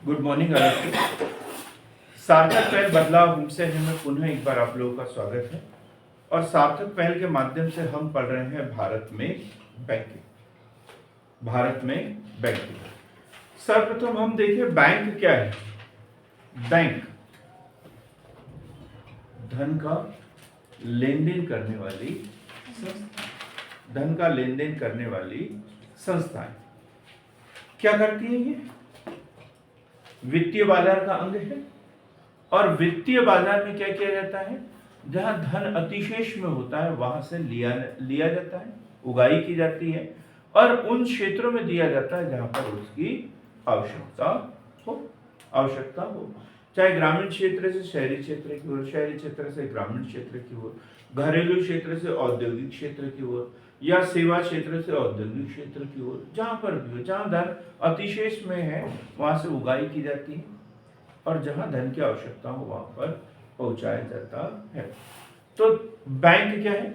Good morning Aditya. सार्थक पहल बदलाव हमसे है में पुनः एक बार आप लोगों का स्वागत है। और सार्थक पहल के माध्यम से हम पढ़ रहे हैं भारत में बैंकिंग। सर्वप्रथम हम देखें बैंक क्या है। बैंक धन का लेन देन करने वाली संस्थाएं क्या करती है। ये वित्तीय बाजार का अंग है। और वित्तीय बाजार में क्या किया जाता है, जहां धन अतिशेष में होता है वहां से लिया जाता है, उगाही की जाती है और उन क्षेत्रों में दिया जाता है जहां पर उसकी आवश्यकता हो, चाहे ग्रामीण क्षेत्र से शहरी क्षेत्र की ओर, शहरी क्षेत्र से ग्रामीण क्षेत्र की ओर, घरेलू क्षेत्र से औद्योगिक क्षेत्र की ओर या सेवा क्षेत्र से औद्योगिक क्षेत्र की ओर, जहां पर भी हो, जहां धन अतिशेष में है वहां से उगाही की जाती है और जहां धन की आवश्यकता हो वहां पर पहुंचाया जाता है। तो बैंक क्या है?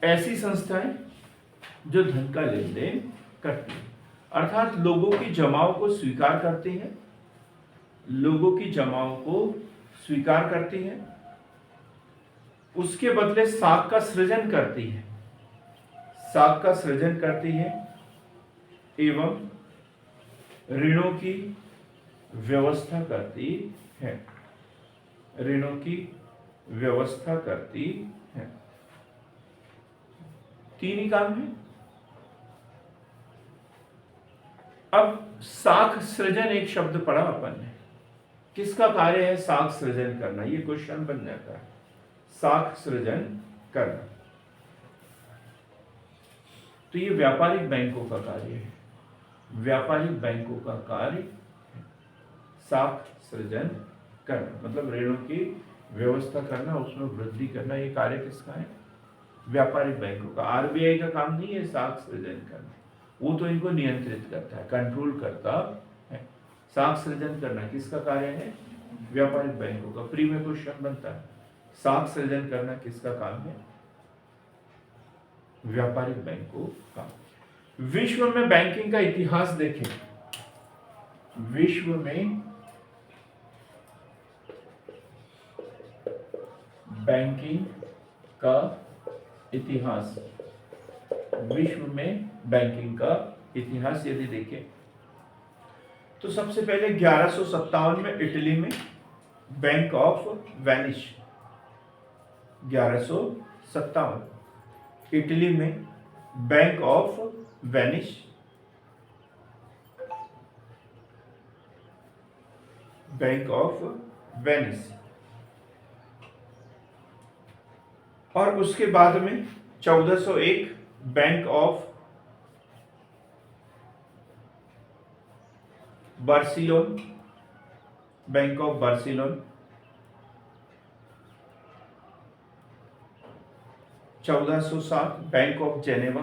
ऐसी संस्थाएं जो धन का लेन देन करती है, अर्थात लोगों की जमाओं को स्वीकार करती है, उसके बदले साख का सृजन करती है एवं ऋणों की व्यवस्था करती है। तीन ही काम है। अब साख सृजन एक शब्द पढ़ा अपन ने, किसका कार्य है साख सृजन करना? ये क्वेश्चन बन जाता है। साख सृजन करना तो ये व्यापारिक बैंकों का कार्य है। साख सृजन करना मतलब ऋणों की व्यवस्था करना, उसमें वृद्धि करना, ये कार्य किसका है? व्यापारिक बैंकों का। आरबीआई का काम नहीं है साख सृजन करना, वो तो इनको नियंत्रित करता है, कंट्रोल करता है। साख सृजन करना किसका कार्य है? व्यापारिक बैंकों का। प्री में क्वेश्चन बनता है, साख सृजन करना किसका काम है? व्यापारिक बैंकों का। विश्व में बैंकिंग का इतिहास देखें। विश्व में बैंकिंग का इतिहास यदि देखें तो सबसे पहले 1157 में इटली में बैंक ऑफ वेनिस, 1157 इटली में बैंक ऑफ वेनिस, और उसके बाद में 1401 Bank of Barcelona, 1407 Bank of Geneva,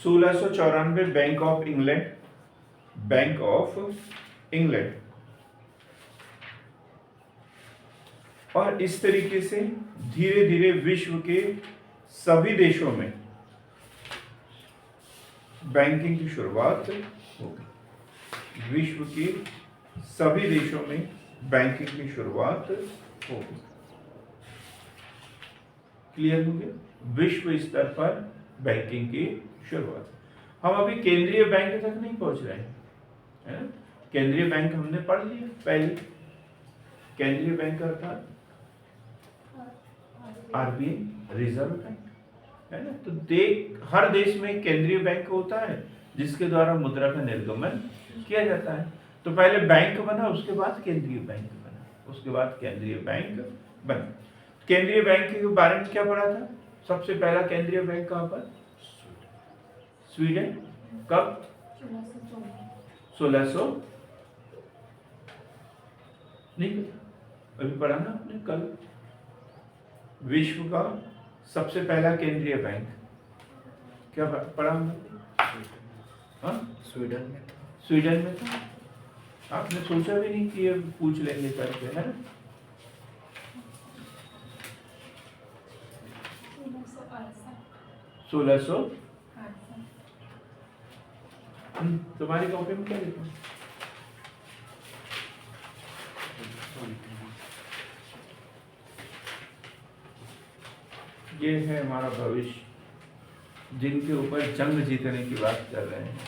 1694 Bank of England, और इस तरीके से धीरे धीरे विश्व के सभी देशों में बैंकिंग की शुरुआत होगी। क्लियर हो गया? विश्व स्तर पर बैंकिंग की शुरुआत। हम अभी केंद्रीय बैंक तक नहीं पहुंच रहे हैं, है ना? केंद्रीय बैंक हमने पढ़ लिया पहले। केंद्रीय बैंक अर्थात आरबीआई, रिजर्व बैंक, है ना? तो हर देश में केंद्रीय बैंक होता है जिसके द्वारा मुद्रा का निर्गमन किया जाता है। तो पहले बैंक बना, उसके बाद केंद्रीय बैंक बना। केंद्रीय बैंक के बारे में क्या पढ़ा था? सबसे पहला केंद्रीय बैंक कहां पर? स्वीडन। कब? 1600 नहीं पता, अभी पढ़ा ना आपने कल। विश्व का सबसे पहला केंद्रीय बैंक क्या पढ़ा हमने? स्वीडन में था। आपने सोचा भी नहीं कि ये पूछ लेंगे करके, है ना? 1600। तुम्हारी कॉपी में क्या लिखा? ये है हमारा भविष्य, जिनके ऊपर जंग जीतने की बात कर रहे हैं,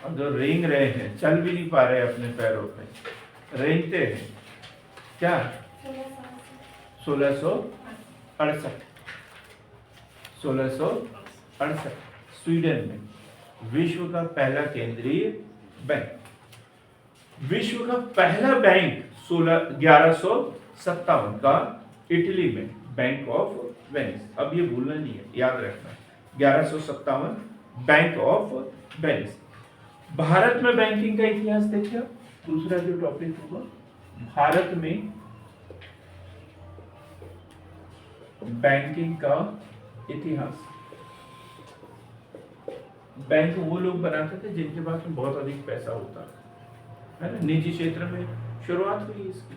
और जो रेंग रहे हैं, चल भी नहीं पा रहे अपने पैरों पे, रेंगते हैं। क्या? 1668। 1668 स्वीडन में विश्व का पहला केंद्रीय बैंक। विश्व का पहला बैंक 1157 का इटली में बैंक ऑफ वेनिस। अब ये भूलना नहीं है, याद रखना। 1157 बैंक ऑफ वेनिस। भारत में बैंकिंग का इतिहास देखिए। दूसरा जो टॉपिक होगा, भारत में बैंकिंग का इतिहास। बैंक वो लोग बनाते थे जिनके पास में बहुत अधिक पैसा होता है ना। निजी क्षेत्र में शुरुआत हुई इसकी,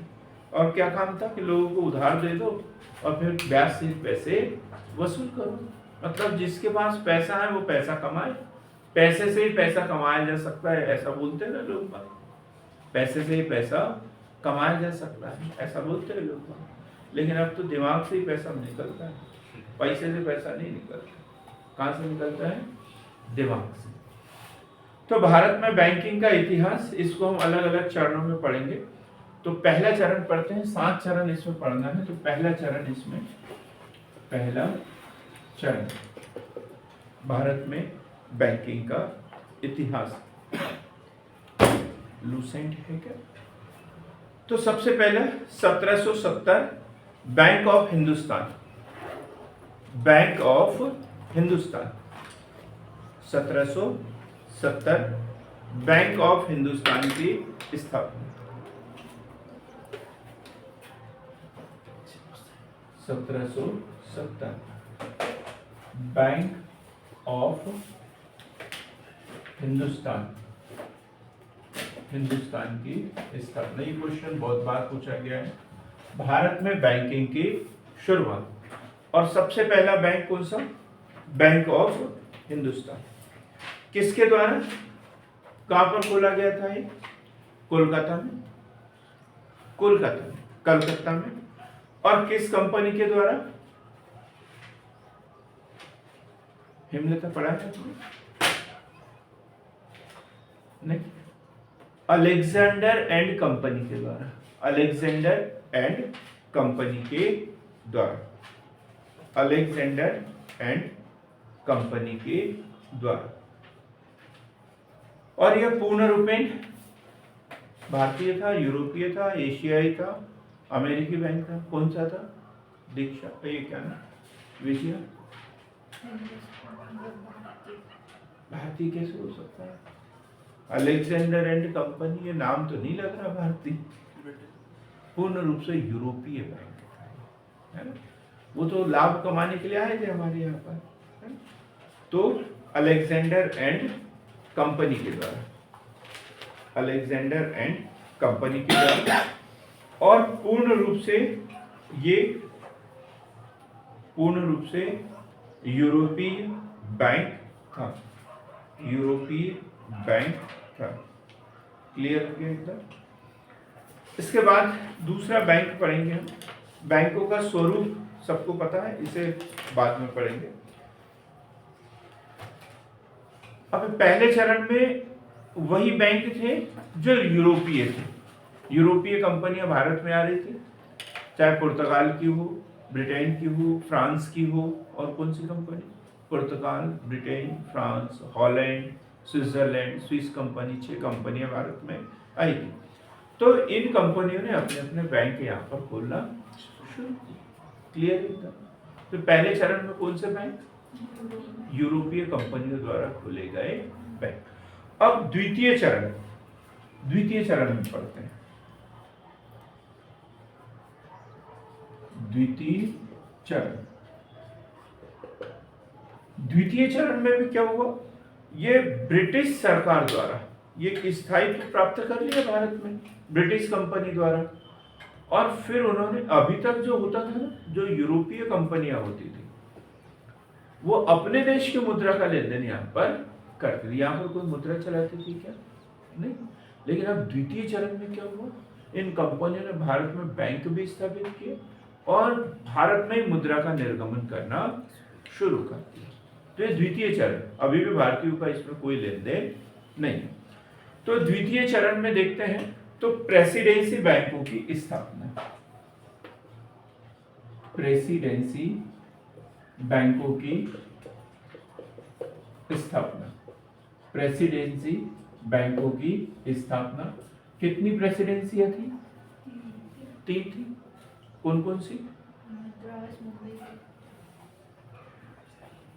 और क्या काम था कि लोगों को उधार दे दो और फिर ब्याज से पैसे वसूल करो। मतलब जिसके पास पैसा है वो पैसा कमाए, पैसे से ही पैसा कमाया जा सकता है, ऐसा बोलते हैं ना लोग बात। पैसे से ही पैसा कमाया जा सकता है, ऐसा बोलते हैं लोग बात। लेकिन अब तो दिमाग से ही पैसा निकलता है, पैसे से पैसा नहीं निकलता। कहाँ से निकलता है? दिमाग से। तो भारत में बैंकिंग का इतिहास, इसको हम अलग अलग चरणों में पढ़ेंगे। तो पहला चरण पढ़ते हैं, 7 चरण इसमें पढ़ना है। तो पहला चरण इसमें, पहला चरण भारत में बैंकिंग का इतिहास। लूसेंट है क्या? तो सबसे पहले 1770 bank of Hindustan. Bank of Hindustan 1770 bank of Hindustan की स्थापना। 1770 बैंक ऑफ हिंदुस्तान, हिंदुस्तान की स्थापना। ये क्वेश्चन बहुत बार पूछा गया है। भारत में बैंकिंग की शुरुआत, और सबसे पहला बैंक कौन सा? Bank of Hindustan. किसके द्वारा, कहां पर खोला गया था ये? कोलकाता में, कोलकाता में, कलकत्ता में। और किस कंपनी के द्वारा? हिमलता पढ़ा है तुमने? नहीं, अलेक्जेंडर एंड कंपनी के द्वारा। अलेक्जेंडर एंड कंपनी के द्वारा, अलेक्जेंडर एंड कंपनी के द्वारा। और यह पूर्ण रूपेण भारतीय था, यूरोपीय था, एशियाई था, अमेरिकी बैंक था? कौन सा था? दीक्षा, ये क्या ना, विजय। भारतीय कैसे हो सकता है? अलेक्जेंडर एंड कंपनी, ये नाम तो नहीं लग रहा भारतीय। पूर्ण रूप से यूरोपीय बैंक है ना। वो तो लाभ कमाने के लिए आए थे हमारे यहाँ पर, है ना? तो अलेक्जेंडर एंड कंपनी के द्वारा, अलेक्जेंडर एंड कंपनी के द्वारा। और पूर्ण रूप से ये, पूर्ण रूप से यूरोपीय बैंक था, यूरोपीय बैंक था। क्लियर हो गया एकदम? इसके बाद दूसरा बैंक पढ़ेंगे हम। बैंकों का स्वरूप सबको पता है, इसे बाद में पढ़ेंगे। अब पहले चरण में वही बैंक थे जो यूरोपीय थे। यूरोपीय कंपनियां भारत में आ रही थी, चाहे पुर्तगाल की हो, ब्रिटेन की हो, फ्रांस की हो। और कौन सी कंपनी? पुर्तगाल, Britain, France, Holland, Switzerland, Swiss company, 6 कंपनियां भारत में आई थी। तो इन कंपनियों ने अपने अपने बैंक यहाँ पर खोलना शुरू किया। क्लियर एकदम? तो पहले चरण में कौन से बैंक? यूरोपीय कंपनियों द्वारा खोले गए बैंक। अब द्वितीय चरण, द्वितीय चरण में पढ़ते हैं। द्वितीय चरण, द्वितीय चरण में भी क्या हुआ? ये ब्रिटिश सरकार द्वारा ये स्थायित्व प्राप्त कर लिया भारत में, ब्रिटिश कंपनी द्वारा। और फिर उन्होंने, अभी तक जो होता था ना, जो यूरोपीय कंपनियां होती थी, वो अपने देश की मुद्रा का लेन देन यहाँ पर करते थे। यहाँ पर कोई मुद्रा चलाती थी क्या? नहीं। लेकिन अब द्वितीय चरण में क्या हुआ? इन कंपनियों ने भारत में बैंक भी स्थापित किए और भारत में मुद्रा का निर्गमन करना शुरू कर दिया। तो ये द्वितीय चरण, अभी भी भारतीयों का इसमें कोई लेन देन नहीं है। तो द्वितीय चरण में देखते हैं तो प्रेसिडेंसी बैंकों की स्थापना, प्रेसिडेंसी बैंकों की स्थापना, प्रेसिडेंसी बैंकों की स्थापना। कितनी प्रेसिडेंसियां थी? 3 थी। कौन कौन सी?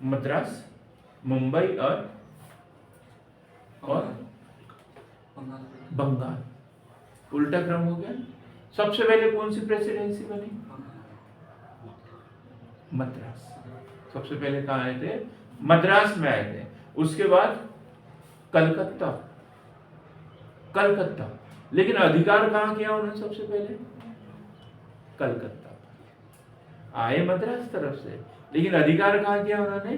मद्रास, मुंबई और बंगाल। उल्टा क्रम हो गया। सबसे पहले कौन सी प्रेसिडेंसी बनी? मद्रास। सबसे पहले कहाँ आए थे? मद्रास में आए थे। उसके बाद कलकत्ता, कलकत्ता। लेकिन अधिकार कहाँ किया उन्होंने? सबसे पहले कलकत्ता। आए मद्रास तरफ से, लेकिन अधिकार कहाँ किया उन्होंने?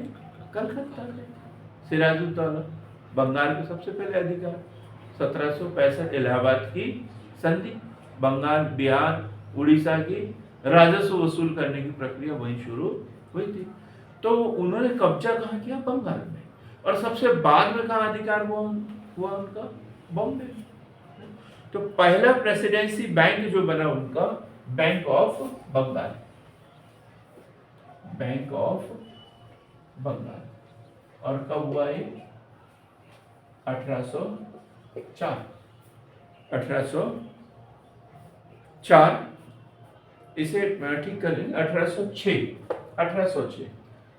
कलकत्ता में। सिराजुद्दौला, बंगाल के सबसे पहले अधिकार। 1765 इलाहाबाद की संधि, बंगाल, बिहार, उड़ीसा की राजस्व वसूल करने की प्रक्रिया वहीं शुरू हुई थी। तो उन्होंने कब्जा कहाँ किया? बंगाल में। और सबसे बाद में कहाँ अधिकार हुआ उनका? बॉम्बे में। तो पहला प्रेसिडेंसी बैंक जो बना उनका, bank of Bengal, bank of Bengal. और कब हुआ ये? 1804, 1804। इसे ठीक कर लेंगे। 1806, 1806।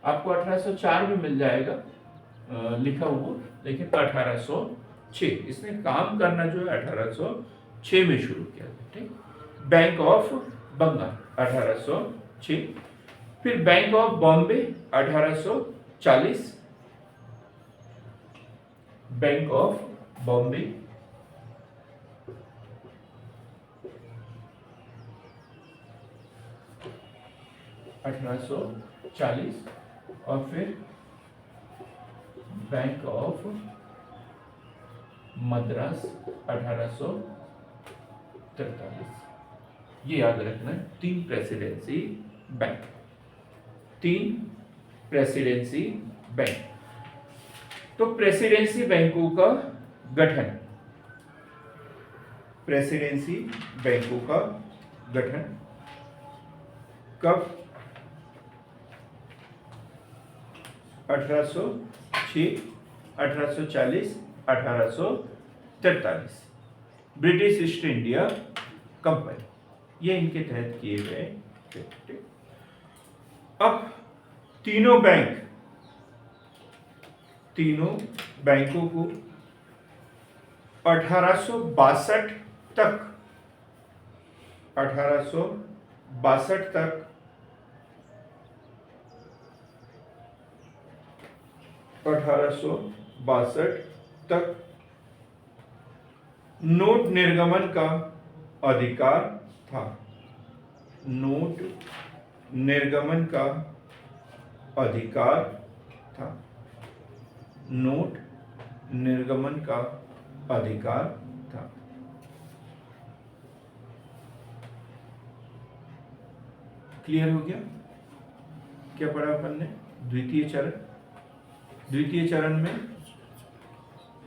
आपको 1804 में मिल जाएगा लिखा हुआ, लेकिन 1806 इसने काम करना जो है 1806 में शुरू किया था। ठीक। बैंक ऑफ बंगाल 1806, फिर bank of Bombay 1840, bank of Bombay 1840, और फिर बैंक ऑफ मद्रास 1843। ये याद रखना है। 3 प्रेसिडेंसी बैंक, 3 प्रेसिडेंसी बैंक। तो प्रेसिडेंसी बैंकों का गठन, प्रेसिडेंसी बैंकों का गठन कब? 1806, 1840, 1843। ब्रिटिश ईस्ट इंडिया कंपनी, ये इनके तहत किए गए थे। अब तीनों बैंकों को 1862 तक, 1862 तक 1862 तक नोट निर्गमन का अधिकार था। नोट निर्गमन का अधिकार था। नोट निर्गमन का अधिकार था। क्लियर हो गया? क्या पढ़ा अपन ने? द्वितीय चरण। द्वितीय चरण में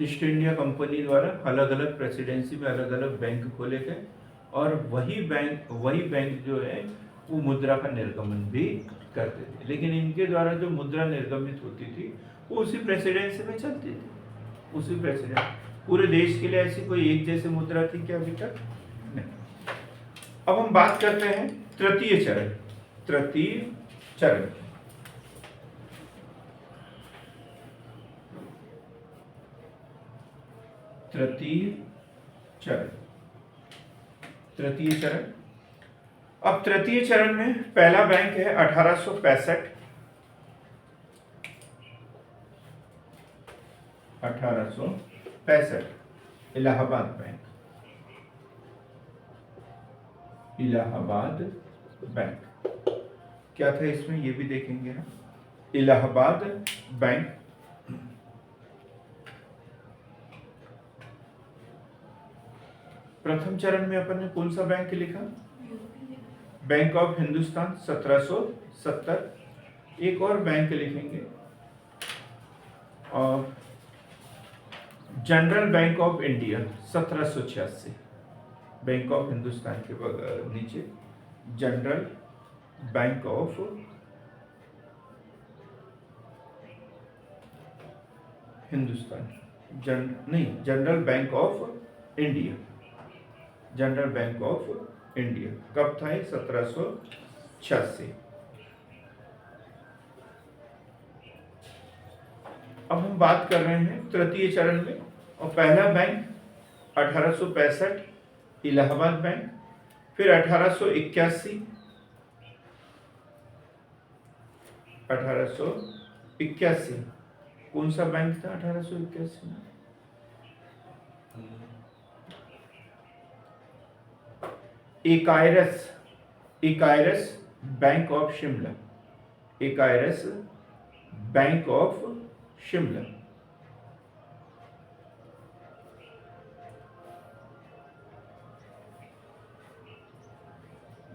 ईस्ट इंडिया कंपनी द्वारा अलग अलग प्रेसिडेंसी में अलग अलग बैंक खोले गए, और वही बैंक जो है वो मुद्रा का निर्गमन भी करते थे। लेकिन इनके द्वारा जो मुद्रा निर्गमित होती थी वो उसी प्रेसिडेंसी में चलती थी, उसी प्रेसिडेंसी। पूरे देश के लिए ऐसी कोई एक जैसी मुद्रा थी क्या अभी तक? नहीं। अब हम बात करते हैं तृतीय चरण। तृतीय चरण, तृतीय चरण, तृतीय चरण। अब तृतीय चरण में पहला बैंक है 1865, 1865 इलाहाबाद बैंक, इलाहाबाद बैंक। क्या था इसमें ये भी देखेंगे हम। इलाहाबाद बैंक, प्रथम चरण में अपन ने कौन सा बैंक लिखा? Bank of Hindustan 1770। एक और बैंक लिखेंगे और general bank of India 1786। Bank of Hindustan के नीचे general bank of Hindustan, general bank of India, general bank of India कब था? 1786। अब हम बात कर रहे हैं तृतीय चरण में, और पहला बैंक 1865 इलाहाबाद बैंक, फिर 1881 कौन सा बैंक था 1881 में? इकायरस बैंक ऑफ शिमला, इकायरस बैंक ऑफ शिमला।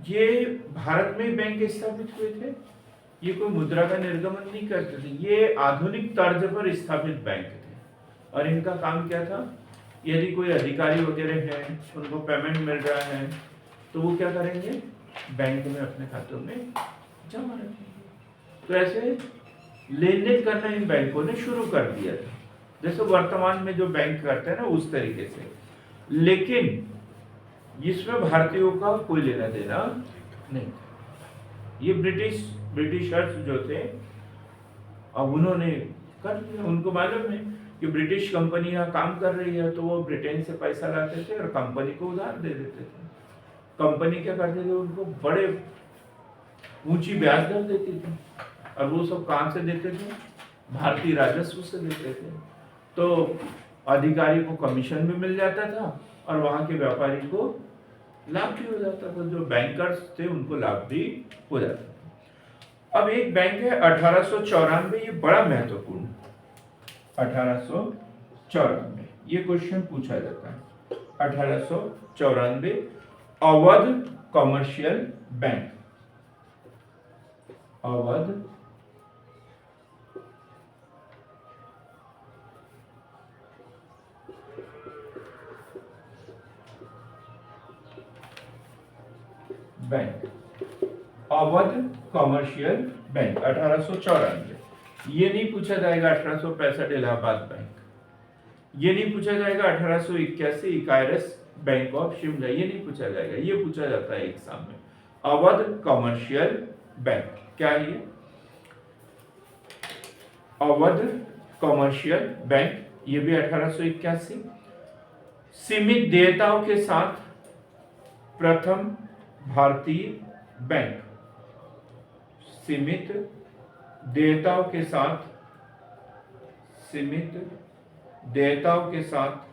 ये भारत में बैंक स्थापित हुए थे, ये कोई मुद्रा का निर्गमन नहीं करते थे, ये आधुनिक तर्ज पर स्थापित बैंक थे। और इनका काम क्या था? यदि कोई अधिकारी वगैरह है, उनको पेमेंट मिल रहा है, तो वो क्या करेंगे? बैंक में अपने खातों में जमा रखेंगे। तो ऐसे लेन देन करना इन बैंकों ने शुरू कर दिया था, जैसे वर्तमान में जो बैंक करते हैं ना, उस तरीके से। लेकिन इसमें भारतीयों का कोई लेना देना नहीं। ये ब्रिटिशर्स जो थे, अब उन्होंने कर दिया। उनको मालूम है कि ब्रिटिश कंपनी यहाँ काम कर रही है, तो वो ब्रिटेन से पैसा लाते थे और कंपनी को उधार दे देते थे। कंपनी क्या करते थे? उनको बड़े ऊंची ब्याज दर देती थी, और वो सब कहाँ से देते थे? भारतीय राजस्व से देते थे। तो अधिकारी को कमीशन भी मिल जाता था और वहां के व्यापारी को लाभ भी हो जाता था, जो बैंकर्स थे उनको लाभ भी हो जाता था। अब एक बैंक है 1894, ये बड़ा महत्वपूर्ण, 1894 ये क्वेश्चन पूछा जाता है। 1894 Awadh commercial bank, Awadh bank, Awadh commercial bank 1894। ये नहीं पूछा जाएगा 1865 इलाहाबाद बैंक, ये नहीं पूछा जाएगा 1881 इकायरस बैंक ऑफ शिमला, ये नहीं पूछा जाएगा। ये पूछा जाता है एग्जाम में, अवध कमर्शियल बैंक। क्या है ये? अवध कमर्शियल बैंक, ये भी 1881। सीमित देयताओं के साथ प्रथम भारतीय बैंक, सीमित देयताओं के साथ, सीमित देयताओं के साथ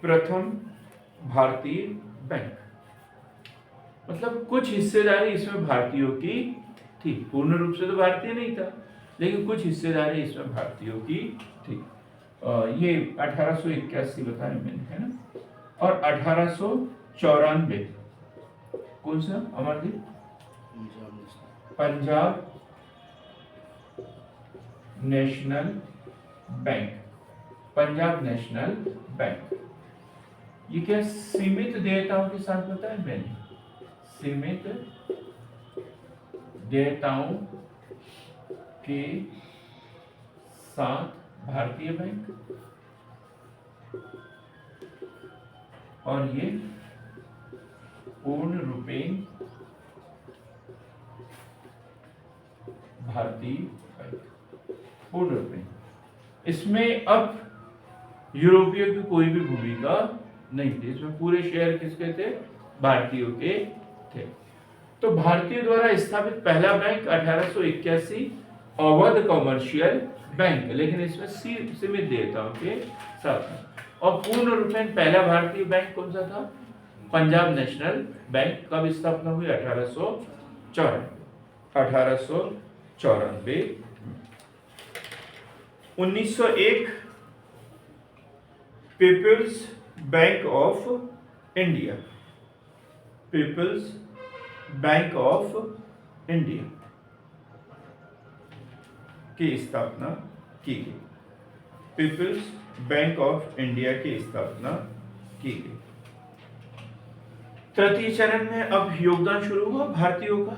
प्रथम भारतीय बैंक। मतलब कुछ हिस्सेदारी इसमें भारतीयों की थी, पूर्ण रूप से तो भारतीय नहीं था, लेकिन कुछ हिस्सेदारी इसमें भारतीयों की थी। ये 1881 बताया मैंने, है ना। और 1894 कौन सा Amardeep? Punjab national bank, Punjab national bank. ये क्या सीमित देयताओं के साथ बताया मैंने? सीमित देयताओं के साथ भारतीय बैंक, और ये पूर्ण रूपेण भारतीय बैंक, पूर्ण रूपेण। इसमें अब यूरोपियों की कोई भी भूमिका नहीं थी, इसमें पूरे शेयर किसके थे? भारतीयों के थे। तो भारतीय द्वारा स्थापित पहला बैंक 1881 अवध कमर्शियल बैंक, लेकिन इसमें सीमित देयताओं के साथ। और पूर्ण रूपेण पहला भारतीय बैंक कौन सा था? पंजाब नेशनल बैंक कब स्थापना हुई? 1894। 1901 people's bank of India, people's bank of India की स्थापना की गई। पीपल्स बैंक ऑफ इंडिया की स्थापना की गई। तृतीय चरण में अब योगदान शुरू हुआ भारतीयों का।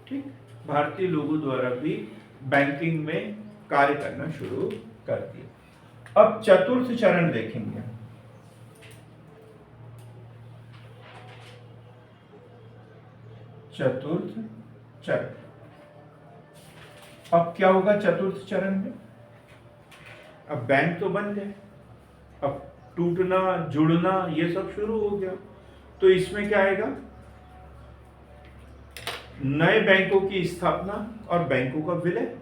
ठीक, भारतीय लोगों द्वारा भी बैंकिंग में कार्य करना शुरू कर दिया। अब चतुर्थ चरण देखेंगे। चतुर्थ चरण, अब क्या होगा चतुर्थ चरण में? अब बैंक तो बन गए, अब टूटना जुड़ना ये सब शुरू हो गया। तो इसमें क्या आएगा? नए बैंकों की स्थापना और बैंकों का विलय,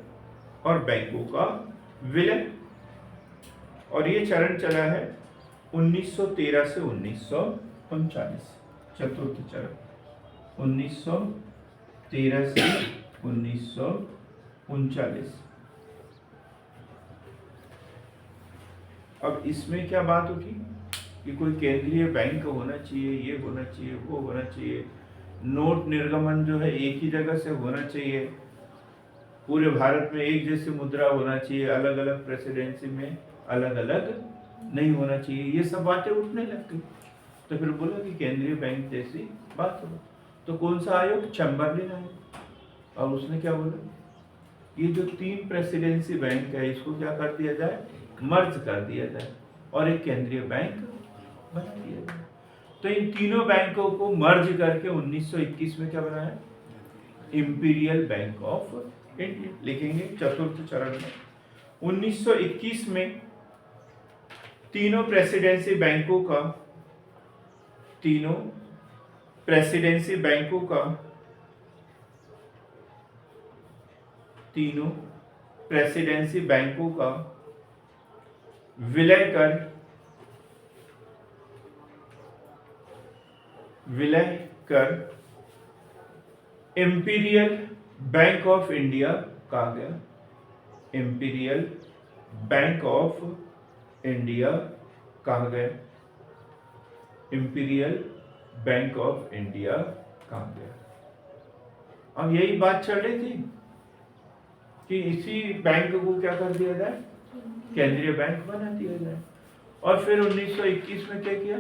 और बैंकों का विलय। और ये चरण चला है 1913 से 1939। चतुर्थ चरण 1913 से 1939। अब इसमें क्या बात होगी कि कोई केंद्रीय बैंक होना चाहिए, ये होना चाहिए, वो होना चाहिए, नोट निर्गमन जो है एक ही जगह से होना चाहिए, पूरे भारत में एक जैसी मुद्रा होना चाहिए, अलग अलग प्रेसिडेंसी में अलग अलग नहीं होना चाहिए, ये सब बातें उठने लग गई। तो फिर बोला कि केंद्रीय बैंक जैसी बात हो। तो कौन सा आयोग? चैम्बरलिन आयोग। और उसने क्या बोला? ये जो 3 प्रेसिडेंसी बैंक है इसको क्या कर दिया जाए? मर्ज कर दिया जाए और एक केंद्रीय बैंक बना दिया जाए। तो इन तीनों बैंकों को मर्ज करके 1921 में क्या बनाया? Imperial bank of India. लिखेंगे चतुर्थ चरण में 1921 में तीनों प्रेसिडेंसी बैंकों का विलय कर इंपीरियल बैंक ऑफ इंडिया कहा गया। इंपीरियल बैंक ऑफ इंडिया कहा गया। इंपीरियल बैंक ऑफ इंडिया कहा गया। अब यही बात चल रही थी कि इसी बैंक को क्या कर दिया जाए? केंद्रीय बैंक बना दिया जाए। और फिर 1921 में क्या किया?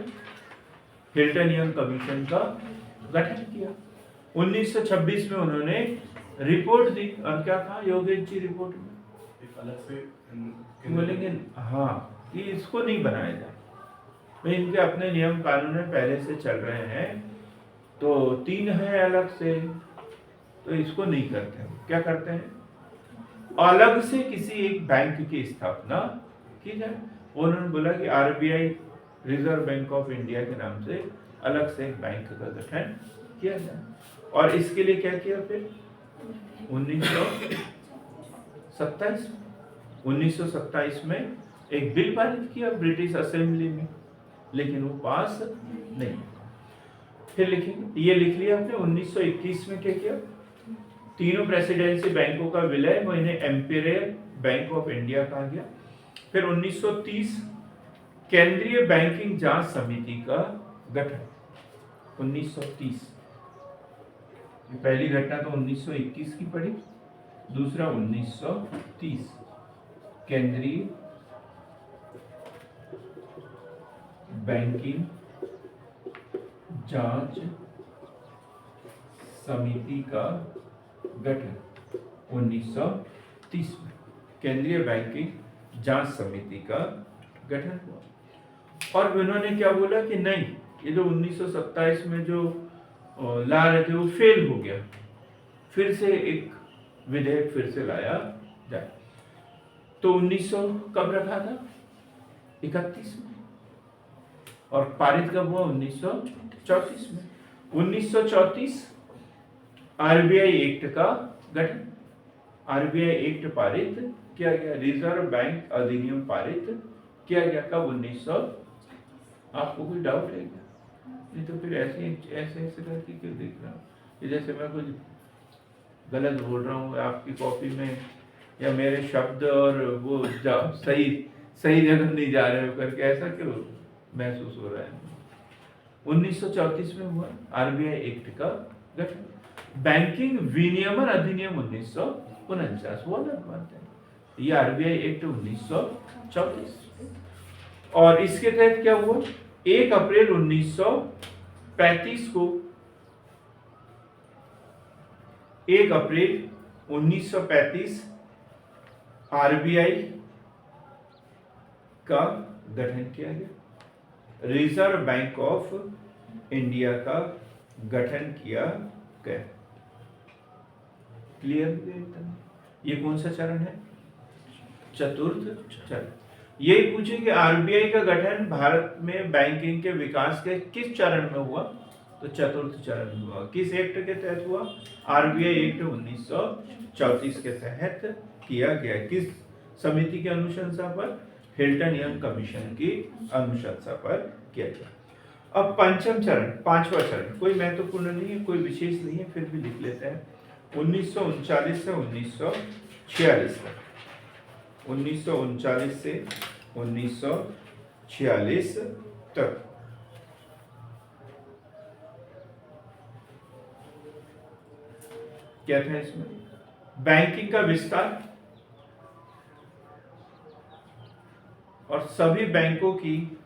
हिल्टन यंग कमीशन का गठन किया। 1926 में उन्होंने रिपोर्ट दी। और क्या था योगेश जी रिपोर्ट में? अलग से बोलेंगे हाँ कि इसको नहीं बनाया जाए, भाई इनके अपने नियम कानून पहले से चल रहे हैं, तो 3 है अलग से, तो इसको नहीं करते। क्या करते हैं? अलग से किसी एक बैंक की स्थापना की जाए। उन्होंने बोला कि RBI, reserve bank of India के नाम से अलग से एक बैंक का गठन किया जाए। और इसके लिए क्या किया? फिर 1927 में एक बिल पारित किया ब्रिटिश असेंबली में, लेकिन वो पास नहीं। फिर लिखेंगे, ये लिख लिया आपने। 1921 में क्या किया? तीनों प्रेसिडेंसी बैंकों का विलय, वो इन्हें इंपीरियल बैंक ऑफ इंडिया कहा गया। फिर 1930 केंद्रीय बैंकिंग जांच समिति का गठन। 1930 पहली घटना तो 1921 की पड़ी, दूसरा 1930 केंद्रीय बैंकिंग जांच समिति का गठन 1930 में केंद्रीय बैंकिंग जांच समिति का गठन हुआ। और उन्होंने क्या बोला कि नहीं, ये जो 1927 में जो ला रहे थे वो फेल हो गया, फिर से एक विधेयक फिर से लाया जाए। तो 1900 कब रखा था? 31 में। और पारित कब हुआ? 1934 में। 1934 आरबीआई एक्ट का गठन, आरबीआई एक्ट पारित किया गया, रिजर्व बैंक अधिनियम पारित किया गया। कब? 1900। आपको कोई डाउट है क्या? नहीं तो फिर ऐसे ऐसे ऐसे करके क्यों देख रहा हूँ? ये जैसे मैं कुछ गलत बोल रहा हूँ आपकी कॉपी में, या मेरे शब्द और वो सही सही जगह नहीं जा रहे हो करके ऐसा क्यों महसूस हो रहा है? 1934 में हुआ आरबीआई एक्ट का गठन। बैंकिंग विनियमन अधिनियम 1949 वो अलग बात है, ये आरबीआई एक्ट 1934। और इसके तहत क्या हुआ, 1 अप्रैल 1935 को 1 अप्रैल 1935 आरबीआई का गठन किया गया, रिजर्व बैंक ऑफ इंडिया का गठन किया गया। क्लियर? ये कौन सा चरण है? चतुर्थ चरण। यही पूछे कि आरबीआई का गठन भारत में बैंकिंग के विकास के किस चरण में हुआ, तो चतुर्थ चरण में हुआ। किस एक्ट के तहत हुआ? आरबीआई एक्ट 1934 के तहत किया गया। किस समिति की अनुशंसा पर? हिल्टन यंग कमीशन की अनुशंसा पर किया गया। अब पंचम चरण, पांचवा चरण, कोई महत्वपूर्ण नहीं है, कोई विशेष नहीं है, फिर भी लिख लेते हैं। 1939 से 1946 तक, 1939 से 1946 तक क्या था इसमें? बैंकिंग का विस्तार और सभी बैंकों की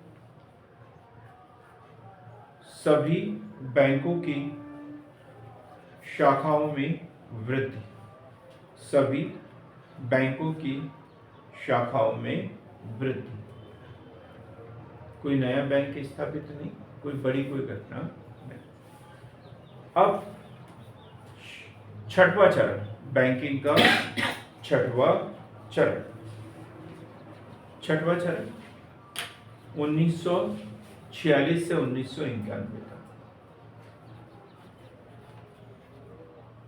शाखाओं में वृद्धि, सभी बैंकों की शाखाओं में वृद्धि। कोई नया बैंक स्थापित नहीं, कोई बड़ी कोई घटना नहीं। अब छठवां चरण, बैंकिंग का छठवां चरण 1946 से 1991 तक।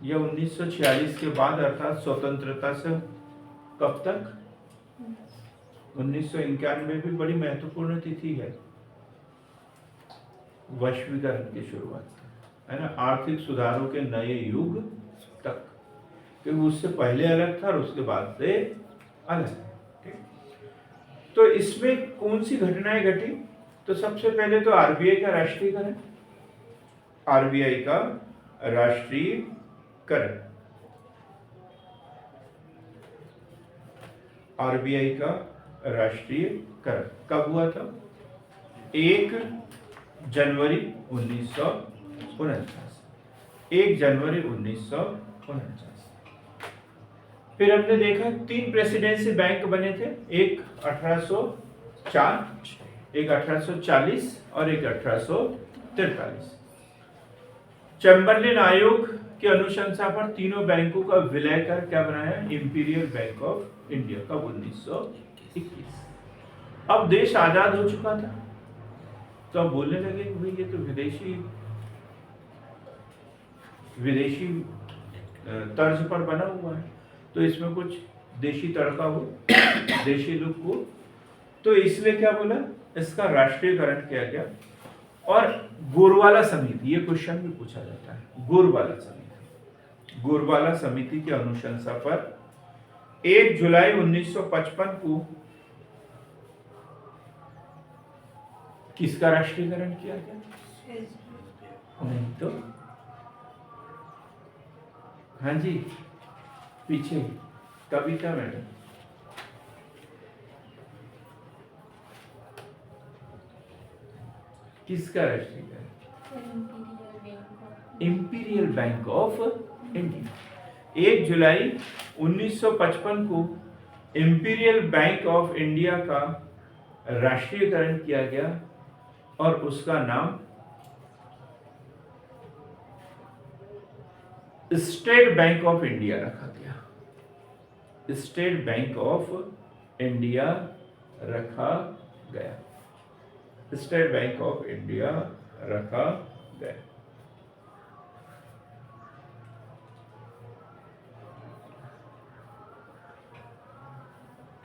यह 1946 के बाद अर्थात स्वतंत्रता से कब तक? 1991 भी बड़ी महत्वपूर्ण तिथि है, वैश्वीकरण की शुरुआत है ना, आर्थिक सुधारों के नए युग तक, क्योंकि उससे पहले अलग था और उसके बाद से अलग है। तो इसमें कौन सी घटनाएं घटी? तो सबसे पहले तो आरबीआई का राष्ट्रीयकरण, आरबीआई का राष्ट्रीयकरण, आरबीआई का राष्ट्रीयकरण कब हुआ था? 1 जनवरी 1949, 1 जनवरी 1949। फिर हमने देखा 3 प्रेसिडेंसी बैंक बने थे, एक 1804, एक 1840 और एक 1843। चैम्बरलेन आयोग की अनुशंसा पर तीनों बैंकों का विलय कर क्या बनाया? इंपीरियल बैंक ऑफ इंडिया, कब? 1921। अब देश आजाद हो चुका था, तो अब बोलने लगे कि भाई ये तो विदेशी तर्ज पर बना हुआ है, तो इसमें कुछ देशी तड़का हो, देशी लुक हो, तो इसलिए क्या बोला? इसका राष्ट्रीयकरण किया गया। और गोरवाला समिति, ये क्वेश्चन भी पूछा जाता है, गोरवाला समिति की अनुशंसा पर 1 जुलाई 1955 को किसका राष्ट्रीयकरण किया गया? नहीं तो, हाँ जी, पीछे कविता मैडम, किसका राष्ट्रीयकरण? Imperial bank of India. 1 जुलाई 1955 को इंपीरियल बैंक ऑफ इंडिया का राष्ट्रीयकरण किया गया और उसका नाम स्टेट बैंक ऑफ इंडिया रखा गया, स्टेट बैंक ऑफ इंडिया रखा गया, स्टेट बैंक ऑफ इंडिया रखा गया।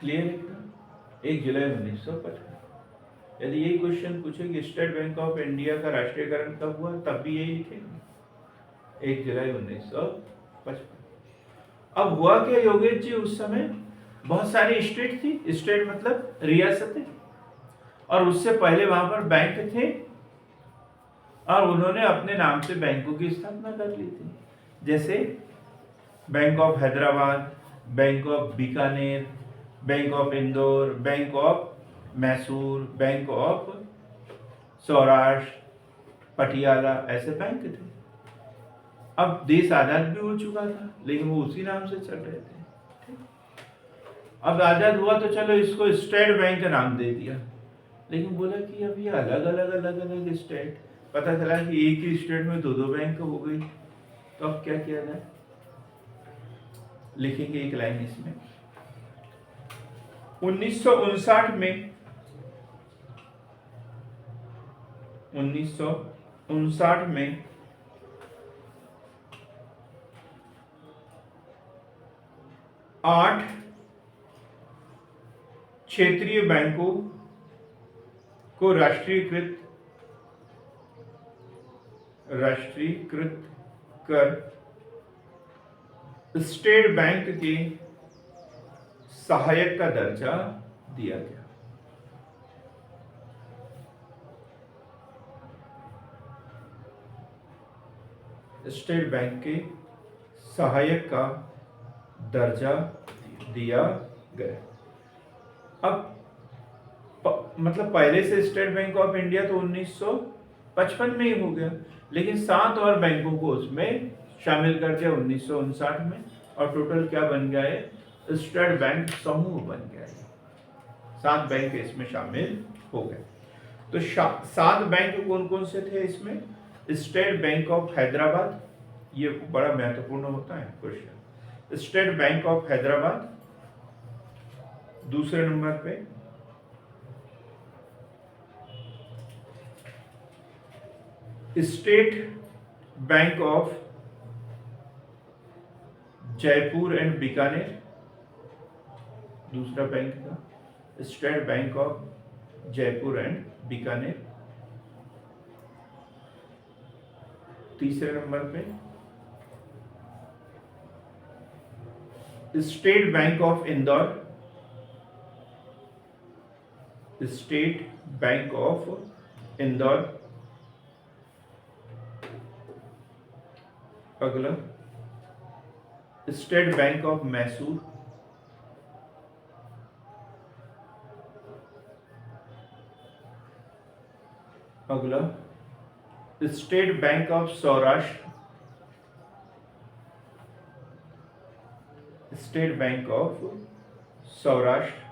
क्लियर है? 1 जुलाई 1955। यदि यही क्वेश्चन पूछे कि स्टेट बैंक ऑफ इंडिया का राष्ट्रीयकरण कब हुआ, तब भी यही लिखेंगे 1 जुलाई 1955। अब हुआ क्या योगेश जी, उस समय बहुत सारी स्टेट थी, स्टेट मतलब रियासतें, और उससे पहले वहां पर बैंक थे और उन्होंने अपने नाम से बैंकों की स्थापना कर ली थी, जैसे bank of Hyderabad, bank of Bikaner, bank of Indore, bank of Mysore, bank of Saurashtra, Patiala, ऐसे बैंक थे। अब देश आजाद भी हो चुका था लेकिन वो उसी नाम से चल रहे थे। ठीक? अब आजाद हुआ तो चलो इसको स्टेट बैंक का नाम दे दिया, लेकिन बोला कि अब ये अलग अलग स्टेट, पता चला कि एक ही स्टेट में 2 बैंक हो गई, तो अब क्या किया जाए? लिखेंगे एक लाइन इसमें। 1959 में 1959 में 8 क्षेत्रीय बैंकों को राष्ट्रीयकृत कर स्टेट बैंक के सहायक का दर्जा दिया गया। स्टेट बैंक के सहायक का दर्जा दिया गया। अब मतलब पहले से स्टेट बैंक ऑफ इंडिया तो 1955 में ही हो गया, लेकिन 7 और बैंकों को उसमें शामिल कर दिया 1959 में, और टोटल क्या बन गया है? स्टेट बैंक समूह बन गया है। 7 बैंक इसमें शामिल हो गए। तो 7 बैंक कौन कौन से थे इसमें? स्टेट बैंक ऑफ हैदराबाद, ये बड़ा महत्वपूर्ण होता है question. State bank of Hyderabad दूसरे नंबर पे, state bank of Jaipur and Bikaner, दूसरा बैंक था state bank of Jaipur and Bikaner. तीसरे नंबर पे state bank of Indore, state bank of Indore. अगला स्टेट बैंक ऑफ मैसूर, अगला state bank of Saurashtra, state bank of Saurashtra.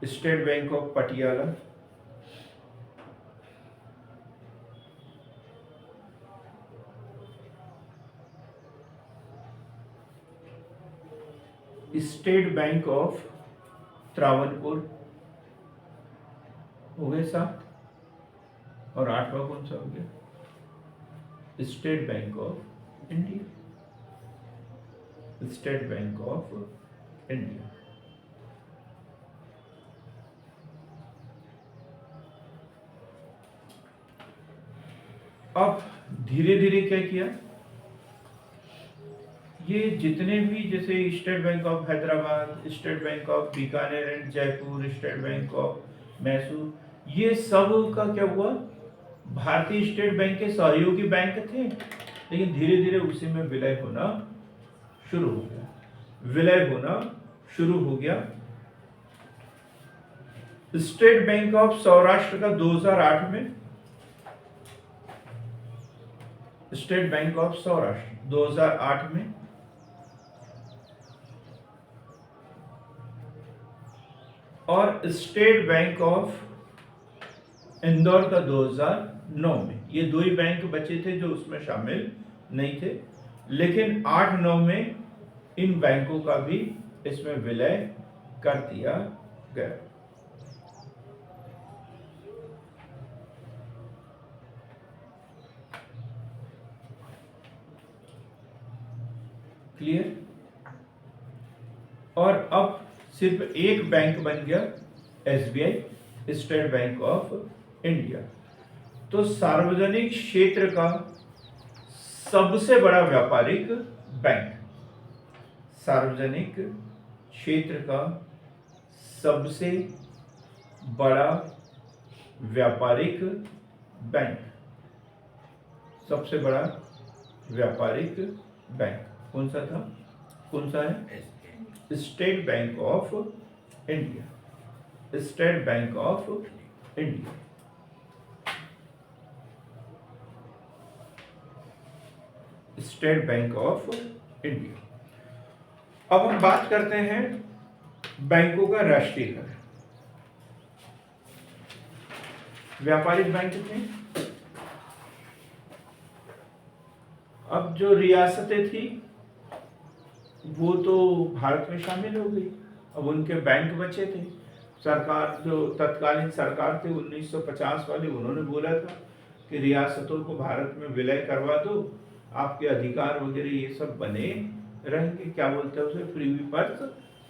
State bank of Patiala, state bank of Travancore. हो गए 7, और 8वां कौन सा हो गया? State bank of India, state bank of India. अब धीरे धीरे क्या किया, ये जितने भी जैसे state bank of Hyderabad, state bank of Bikaner and Jaipur, state bank of Mysore, ये सब का क्या हुआ? भारतीय स्टेट बैंक के सहयोगी बैंक थे, लेकिन धीरे धीरे उसी में विलय होना शुरू हो गया, विलय होना शुरू हो गया। स्टेट बैंक ऑफ सौराष्ट्र का 2008 में, स्टेट बैंक ऑफ सौराष्ट्र 2008 में, और स्टेट बैंक ऑफ इंदौर का 2009 में। ये 2 ही बैंक बचे थे जो उसमें शामिल नहीं थे, लेकिन 8-9 में इन बैंकों का भी इसमें विलय कर दिया गया। क्लियर? और अब सिर्फ एक बैंक बन गया, SBI, state bank of India. तो सार्वजनिक क्षेत्र का सबसे बड़ा व्यापारिक बैंक, सार्वजनिक क्षेत्र का सबसे बड़ा व्यापारिक बैंक, सबसे बड़ा व्यापारिक बैंक कौन सा था, कौन सा है? State bank of India, state bank of India. State bank of India. अब हम बात करते हैं बैंकों का राष्ट्रीयकरण। व्यापारिक बैंक थे, अब जो रियासतें थी वो तो भारत में शामिल हो गई, अब उनके बैंक बचे थे। सरकार, जो तत्कालीन सरकार थे 1950 वाली, उन्होंने बोला था कि रियासतों को भारत में विलय करवा दो, आपके अधिकार वगैरह ये सब बने रहेंगे, क्या बोलते हैं उसे, प्रीवी पर्स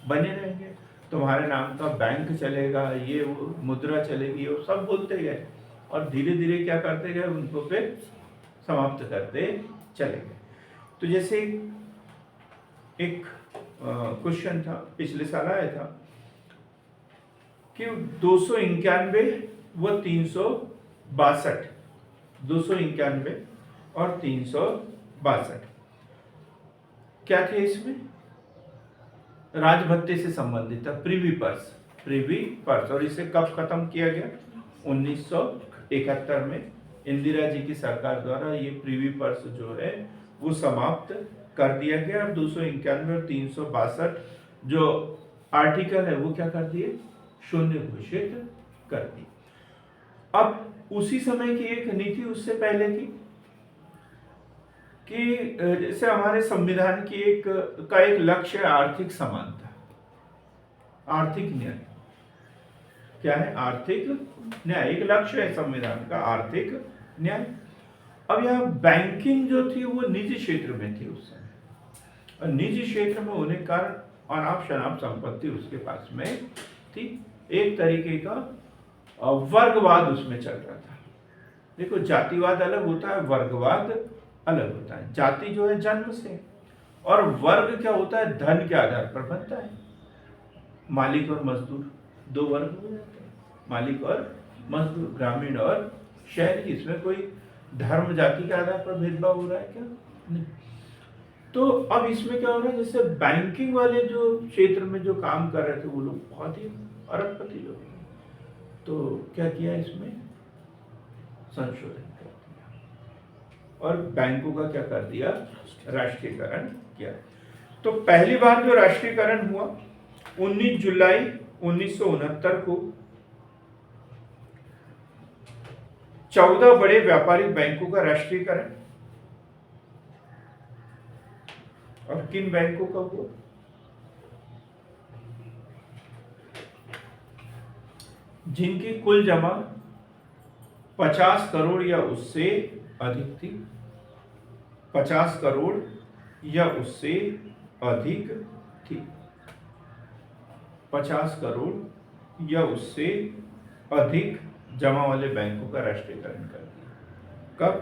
बने रहेंगे, तुम्हारे नाम का बैंक चलेगा, ये वो मुद्रा चलेगी, वो सब बोलते गए और धीरे धीरे क्या करते गए, उनको फिर समाप्त करते चले गए। तो जैसे एक क्वेश्चन था, पिछले साल आया था कि 291 व 362, 291 और 362 क्या थे? इसमें राजभत्ते से संबंधित था, प्रीवी पर्स, प्रीवी पर्स। और इसे कब खत्म किया गया? 1971 में इंदिरा जी की सरकार द्वारा ये प्रीवी पर्स जो है वो समाप्त कर दिया गया। और 291 और 362 जो आर्टिकल है वो क्या कर दिए? शून्य घोषित कर दी। अब उसी समय की एक नीति उससे पहले थी कि जैसे हमारे संविधान की एक लक्ष्य है आर्थिक समानता, आर्थिक न्याय। क्या है? आर्थिक न्याय एक लक्ष्य है संविधान का, आर्थिक न्याय। अब यहाँ बैंकिंग जो थी वो निजी क्षेत्र में थी उस समय, और निजी क्षेत्र में होने के कारण अनाप शनाप संपत्ति उसके पास में थी। एक तरीके का वर्गवाद उसमें चल रहा था। देखो, जातिवाद अलग होता है, वर्गवाद अलग होता है। जाति जो है जन्म से, और वर्ग क्या होता है? धन के आधार पर बनता है। मालिक और मजदूर दो वर्ग हो जाते हैं, मालिक और मजदूर, ग्रामीण और शहरी। इसमें कोई धर्म जाति के आधार पर भेदभाव हो रहा है क्या? नहीं। तो अब इसमें क्या हो रहा है, जैसे बैंकिंग वाले जो क्षेत्र में जो काम कर रहे थे वो लोग बहुत ही अरबपति लोग, तो क्या किया, इसमें संशोधन कर दिया और बैंकों का क्या कर दिया? राष्ट्रीयकरण किया। तो पहली बार जो राष्ट्रीयकरण हुआ 19 जुलाई 1969 को 14 बड़े व्यापारिक बैंकों का राष्ट्रीयकरण। और किन बैंकों का हुआ? जिनकी कुल जमा 50 करोड़ या उससे अधिक थी, 50 करोड़ या उससे अधिक थी, 50 करोड़ या उससे अधिक जमा वाले बैंकों का राष्ट्रीयकरण कर दिया। कब?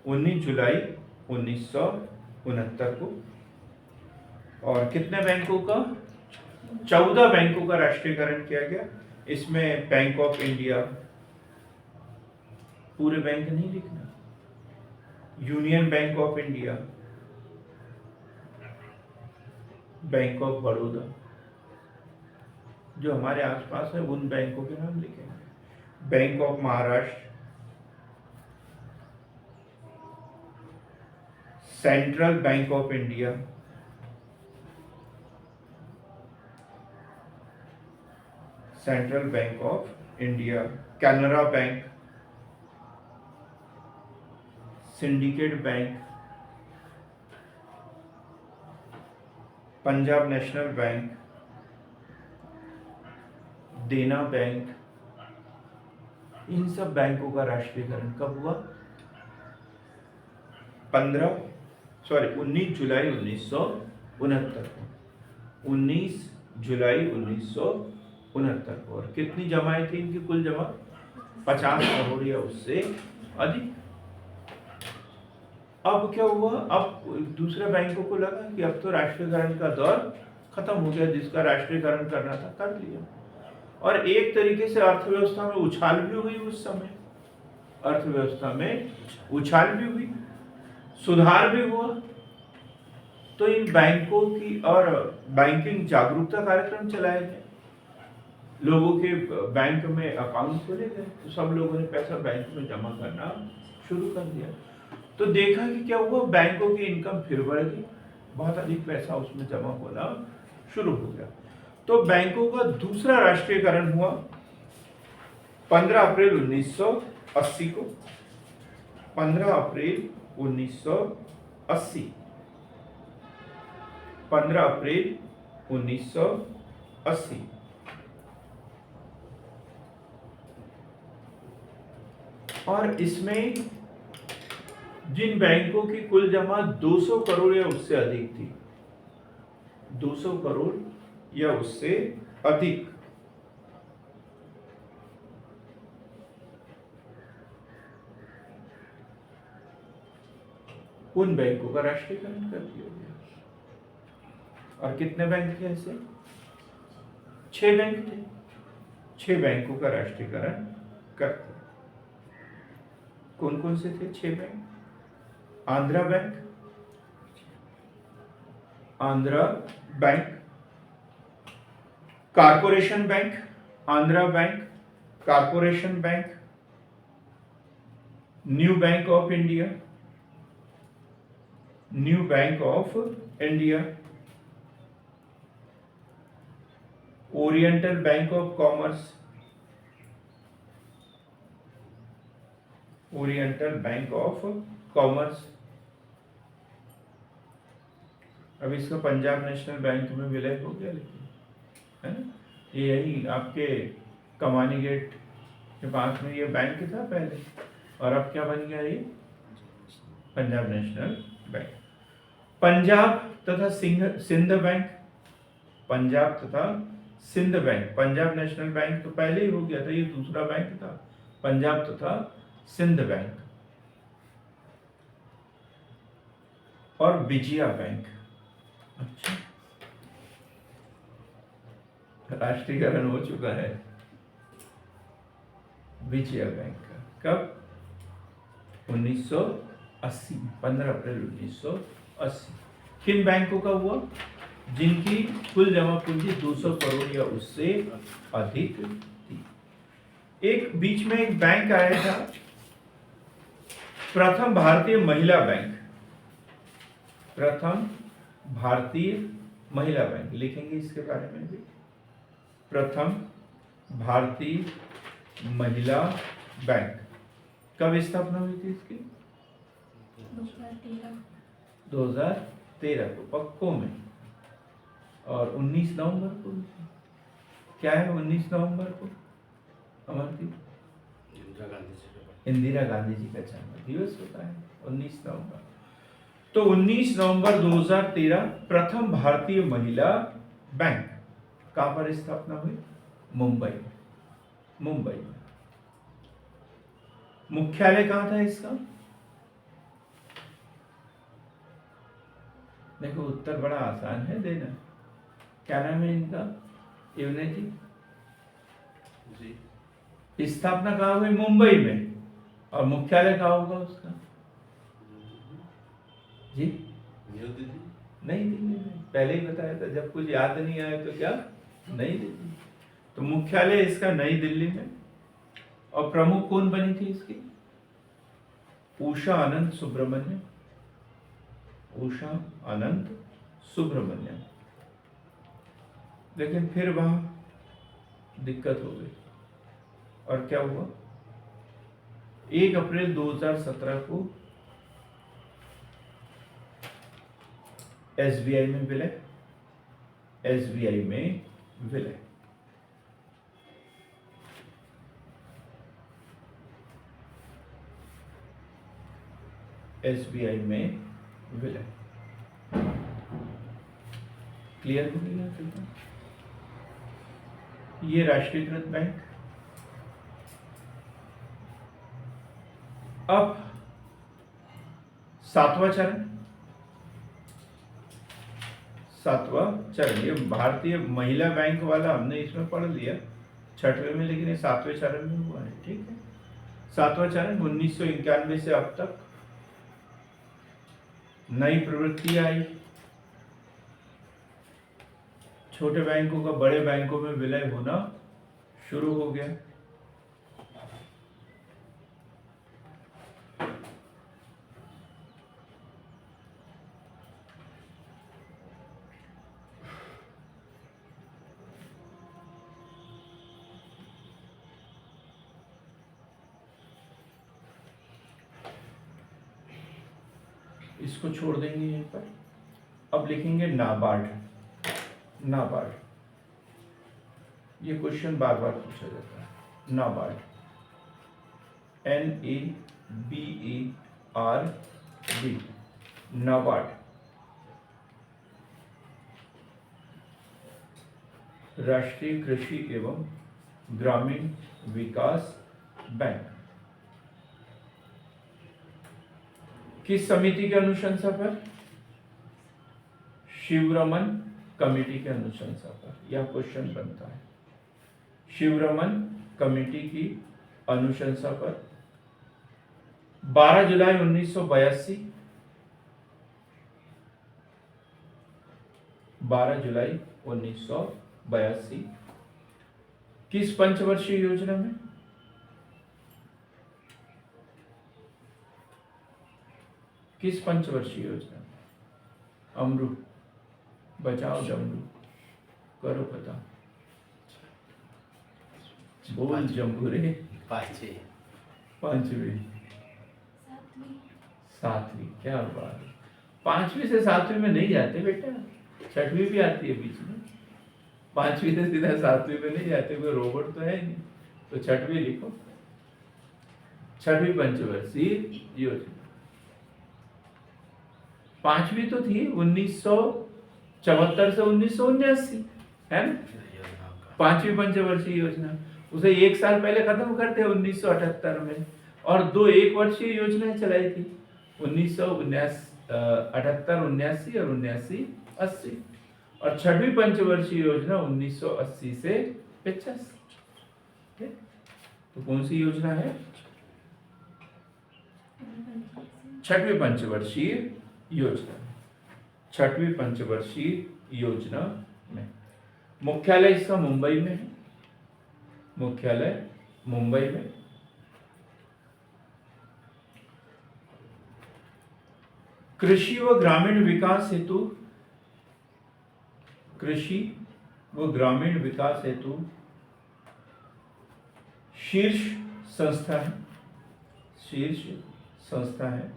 19 जुलाई 1969 को। और कितने बैंकों का? 14 बैंकों का राष्ट्रीयकरण किया गया। इसमें बैंक ऑफ इंडिया, पूरे बैंक नहीं लिखना, union bank of India, bank of Baroda, जो हमारे आसपास है उन बैंकों के नाम लिखेंगे, bank of Maharashtra, central bank of India, central bank of India, Canara bank, syndicate bank, Punjab national bank, देना बैंक। इन सब बैंकों का राष्ट्रीयकरण कब हुआ? 19 जुलाई 1969 को। 19 जुलाई 1969 को। और कितनी जमाएं थी इनकी कुल जमा? 50 करोड़ या उससे अधिक। अब क्या हुआ? अब दूसरे बैंकों को लगा कि अब तो राष्ट्रीयकरण का दौर खत्म हो गया, जिसका राष्ट्रीयकरण करना था कर लिया। और एक तरीके से अर्थव्यवस्था में उछाल भी हुई उस समय, अर्थव्यवस्था में उछाल भी हुई, सुधार भी हुआ। तो इन बैंकों की और बैंकिंग जागरूकता कार्यक्रम चलाए गए, लोगों के बैंक में अकाउंट खोले गए, तो सब लोगों ने पैसा बैंक में जमा करना शुरू कर दिया। तो देखा कि क्या हुआ, बैंकों की इनकम फिर बढ़ गई, बहुत अधिक पैसा उसमें जमा होना शुरू हो गया। तो बैंकों का दूसरा राष्ट्रीयकरण हुआ 15 अप्रैल 1980 को। 15 अप्रैल 1980, 15 अप्रैल 1980। और इसमें जिन बैंकों की कुल जमा 200 करोड़ या उससे अधिक थी, 200 करोड़ या उससे अधिक, उन बैंकों का राष्ट्रीयकरण कर दिया गया। और कितने बैंक थे ऐसे? 6 बैंक थे। 6 बैंकों का राष्ट्रीयकरण करते। कौन कौन से थे 6 bank? Andhra bank, Andhra bank, corporation bank, Andhra bank, corporation bank, new bank of India, new bank of India, oriental bank of commerce, oriental bank of commerce. अब इसका पंजाब नेशनल बैंक में विलय हो गया, लेकिन है ना, ये यही आपके कमानी गेट के पास में ये बैंक था पहले, और अब क्या बन गया ये? Punjab national bank. पंजाब तथा सिंध बैंक, पंजाब तथा Sindh bank. Punjab national bank तो पहले ही हो गया था, ये दूसरा बैंक था, पंजाब तथा सिंध बैंक। और विजया बैंक। अच्छा, राष्ट्रीयकरण हो चुका है विजया बैंक का। कब? 1980, 15 अप्रैल 1980। किन बैंकों का हुआ? जिनकी कुल जमा पूंजी 200 करोड़ या उससे अधिक थी। एक बीच में एक बैंक आया था, प्रथम भारतीय महिला बैंक। प्रथम भारतीय महिला बैंक, लिखेंगे इसके बारे में भी। प्रथम भारतीय महिला बैंक कब स्थापना हुई थी इसकी? 2013 को पक्को में। और 19 नवंबर को, क्या है 19 नवंबर को? हमारी इंदिरा गांधी जी का जन्म दिवस होता है 19 नवंबर। तो 19 नवंबर 2013 प्रथम भारतीय महिला बैंक कहां पर स्थापना हुई? मुंबई में। मुंबई में। मुख्यालय कहां था इसका? देखो उत्तर बड़ा आसान है देना। क्या नाम है इनका? इवने जी। स्थापना कहां हुई? मुंबई में। और मुख्यालय कहां होगा उसका? जी, नई दिल्ली। नई दिल्ली में। पहले ही बताया था, जब कुछ याद नहीं आया तो क्या? नई दिल्ली। तो मुख्यालय इसका नई दिल्ली में। और प्रमुख कौन बनी थी इसकी? उषा अनंत सुब्रमण्यम। उषा अनंत सुब्रमण्यम। लेकिन फिर वहां दिक्कत हो गई। और क्या हुआ? 1 अप्रैल 2017 को एसबीआई में विलय। एसबीआई में विलय। एसबीआई में विलय। क्लियर हो गई है? ये राष्ट्रीयकृत बैंक। अब सातवां चरण, ये भारतीय महिला बैंक वाला हमने इसमें पढ़ लिया 6वें में, लेकिन ये 7वें चरण में हुआ है। ठीक है, 7वां चरण 1991 से अब तक नई प्रवृत्ति आई, छोटे बैंकों का बड़े बैंकों में विलय होना शुरू हो गया। इसको छोड़ देंगे यहीं पर। अब लिखेंगे नाबार्ड। ये क्वेश्चन बार बार पूछा जाता है। नाबार्ड, NABARD, नाबार्ड राष्ट्रीय कृषि एवं ग्रामीण विकास बैंक किस समिति के अनुशंसा पर? शिवरमन कमेटी के अनुशंसा पर यह क्वेश्चन बनता है। शिवरमन कमेटी की अनुशंसा पर 12 जुलाई 1982, 12 जुलाई 1982 किस पंचवर्षीय योजना में? किस पंचवर्षीय योजना में? अमरू, बचाओ जमरू, करो पता, बोल जम्बूरे। पांचवी, सातवीं, क्या बात है। 5वीं से 7वीं में नहीं जाते बेटा, 6वीं भी आती है बीच में। 5वीं से सीधा 7वीं में नहीं जाते, कोई रोबोट तो है नहीं, तो 6वीं लिखो। 6वीं पंचवर्षीय योजना। 5वीं तो थी 1974 से 1979, है ना? 5वीं पंचवर्षीय योजना, उसे 1 साल पहले खत्म करते 1978 में, और 2 1 वर्षीय योजनाएं चलाई थी 1978, 79 और 79-80, और 6वीं पंचवर्षीय योजना 1980 से 85। तो कौन सी योजना है? 6वीं पंचवर्षीय योजना। 6वीं पंचवर्षीय योजना में मुख्यालय इसका मुंबई में है। मुख्यालय मुंबई में। कृषि व ग्रामीण विकास हेतु, कृषि व ग्रामीण विकास हेतु शीर्ष संस्था है, शीर्ष संस्था है।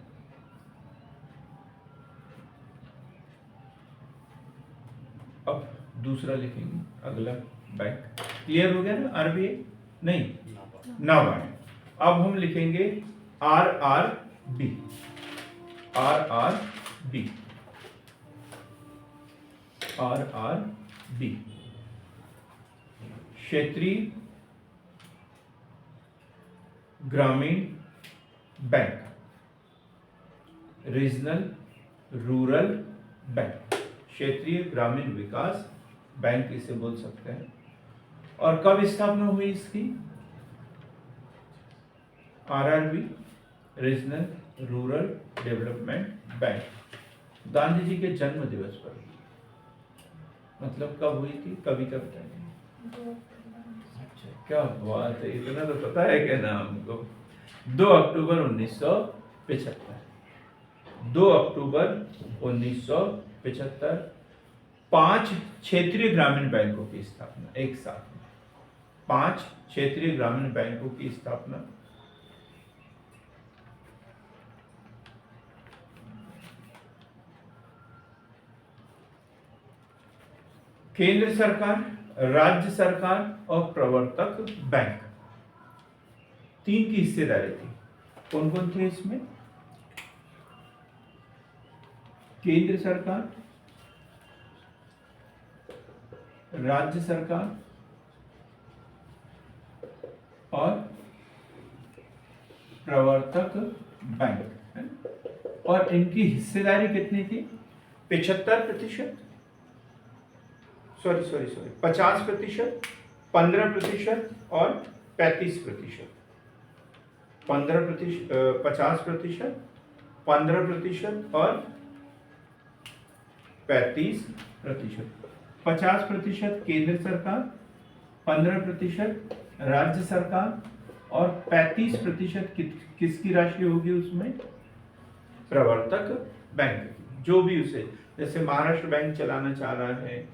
अब दूसरा लिखेंगे, अगला बैंक। क्लियर हो गया ना? आरबीआई नहीं, नाबार्ड। अब हम लिखेंगे RRB, RRB, RRB क्षेत्रीय ग्रामीण बैंक, रीजनल रूरल बैंक, क्षेत्रीय ग्रामीण विकास बैंक इसे बोल सकते हैं। और कब स्थापना हुई इसकी? RRB, regional rural development bank, Gandhi ji के जन्म दिवस पर। मतलब कब हुई थी? कभी कब बताएंगे? अच्छा, क्या बात है, इतना तो पता है क्या ना हमको। 2 अक्टूबर 1975, 2 अक्टूबर 1975 5 क्षेत्रीय ग्रामीण बैंकों की स्थापना एक साथ में। 5 क्षेत्रीय ग्रामीण बैंकों की स्थापना। केंद्र सरकार, राज्य सरकार और प्रवर्तक बैंक, 3 की हिस्सेदारी थी। कौन कौन थे इसमें? केंद्र सरकार, राज्य सरकार और प्रवर्तक बैंक है। और इनकी हिस्सेदारी कितनी थी? 75%, सॉरी 50%, 15% और 35%। 50%, 15% और 35%। 50% केंद्र सरकार, 15% राज्य सरकार और 35% किसकी राशि होगी उसमें? प्रवर्तक बैंक, जो भी उसे, जैसे महाराष्ट्र बैंक चलाना चाह रहा है,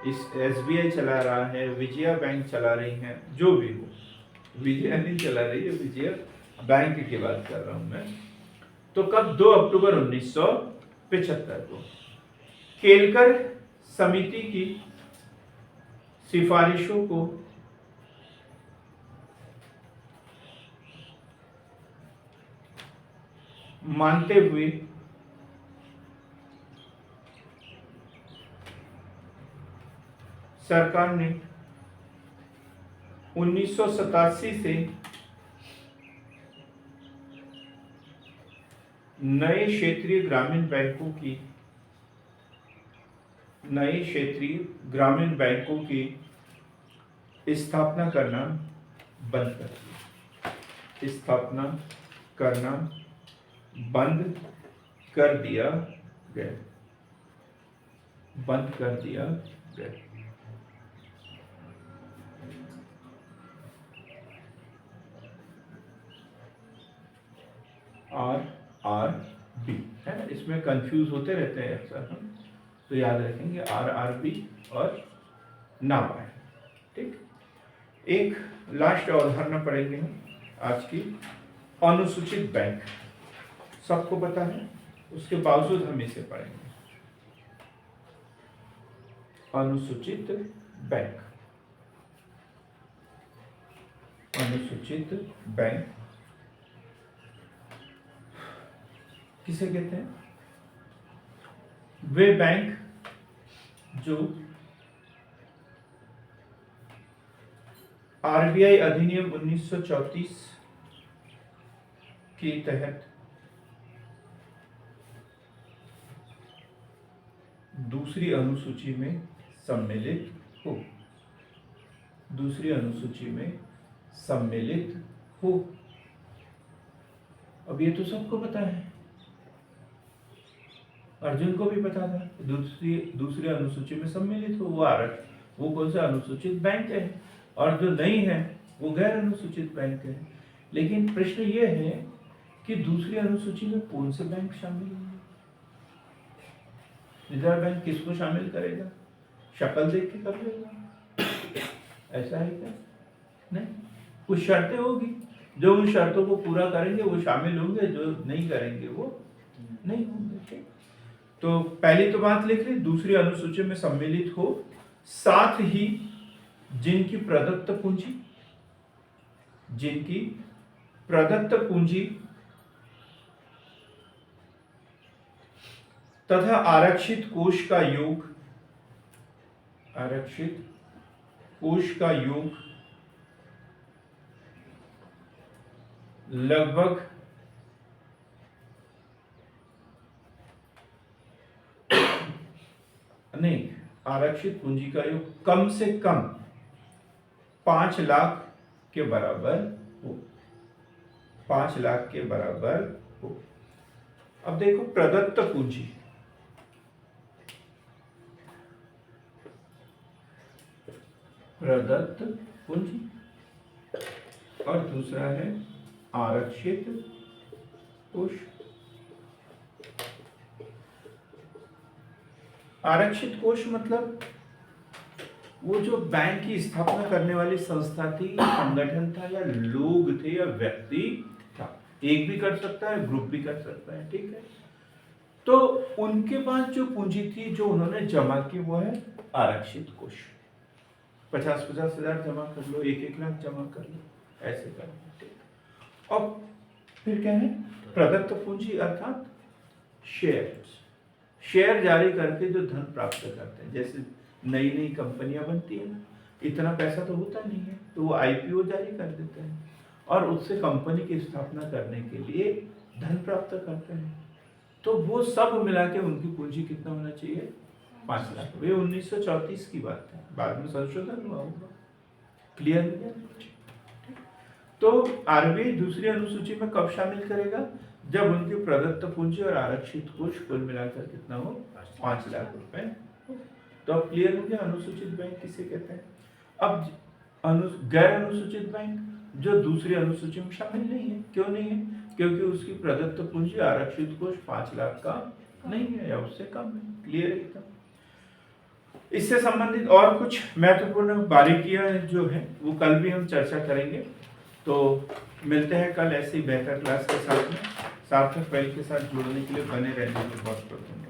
इस SBI चला रहा है, विजया बैंक चला रही है, जो भी हो, विजया नहीं चला रही है, विजया बैंक की बात कर रहा हूं मैं। तो कब? 2 अक्टूबर 1975 को केलकर समिति की सिफारिशों को मानते हुए सरकार ने 1987 से नए क्षेत्रीय ग्रामीण बैंकों की स्थापना करना बंद कर दिया गया। RRB है ना, इसमें कंफ्यूज होते रहते हैं अक्सर हम, तो याद रखेंगे RRB और नाबार्ड। ठीक, एक लास्ट अवधारणा पढ़ेंगे हम आज की, अनुसूचित बैंक। सबको पता है, उसके बावजूद हम इसे पढ़ेंगे। अनुसूचित बैंक किसे कहते हैं? वे बैंक जो RBI अधिनियम 1934 के तहत दूसरी अनुसूची में सम्मिलित हो। अब ये तो सबको पता है, अर्जुन को भी पता था, दूसरी अनुसूची में सम्मिलित हो, वो कौन सा अनुसूचित बैंक है, और जो नहीं है वो गैर अनुसूचित बैंक है। लेकिन प्रश्न ये है कि दूसरी अनुसूची में कौन से बैंक शामिल होंगे? रिजर्व बैंक किसको शामिल करेगा? शक्ल देख के कर लेगा, ऐसा है क्या? नहीं, कुछ शर्तें होगी, जो उन शर्तों को पूरा करेंगे वो शामिल होंगे, जो नहीं करेंगे वो नहीं होंगे। तो पहली तो बात लिख ली, दूसरी अनुसूची में सम्मिलित हो, साथ ही जिनकी प्रदत्त पूंजी तथा आरक्षित कोष का योग लगभग नहीं, आरक्षित पूंजी का योग कम से कम 5 लाख के बराबर हो। 5 लाख के बराबर हो। अब देखो, प्रदत्त पूंजी, और दूसरा है आरक्षित कोष। आरक्षित कोष मतलब वो जो बैंक की स्थापना करने वाली संस्था थी, संगठन था, या लोग थे, या व्यक्ति था। एक भी कर सकता है, ग्रुप भी कर सकता है, ठीक है। तो उनके पास जो पूंजी थी, जो उन्होंने जमा की, वो है आरक्षित कोष। 50-50 हजार जमा कर लो, 1-1 लाख जमा कर लो, ऐसे कर लो, ठीक। और फिर क्या है? प्रदत्त पूंजी अर्थात शेयर जारी करके जो धन प्राप्त करते हैं, जैसे नई नई कंपनियां बनती है, इतना पैसा तो होता नहीं है, तो वो आईपीओ जारी कर देते हैं और उससे कंपनी की स्थापना करने के लिए धन प्राप्त करते हैं। तो वो सब मिला के उनकी पूंजी कितना होना चाहिए? 5 लाख। वे 1934 की बात है, बाद में संशोधन हुआ होगा। क्लियर हो गया? तो आरबीआई दूसरी अनुसूची में कब शामिल करेगा? जब उनकी प्रदत्त पूंजी और आरक्षित कोष कुल मिलाकर कितना हो? 5 लाख रुपए। तो अब क्लियर हो गया अनुसूचित बैंक किसे कहते हैं। अब गैर अनुसूचित बैंक जो दूसरी अनुसूची में शामिल नहीं है। क्यों नहीं है? क्योंकि उसकी प्रदत्त पूंजी आरक्षित कोष 5 लाख का नहीं है या उससे कम है। क्लियर है एकदम। इससे संबंधित और कुछ महत्वपूर्ण बारीकियां जो है वो कल भी हम चर्चा करेंगे। तो मिलते हैं कल ऐसी बेहतर क्लास के साथ में। सार्थक पहल के साथ जुड़ने के लिए बने रहने के लिए बहुत बहुत धन्यवाद।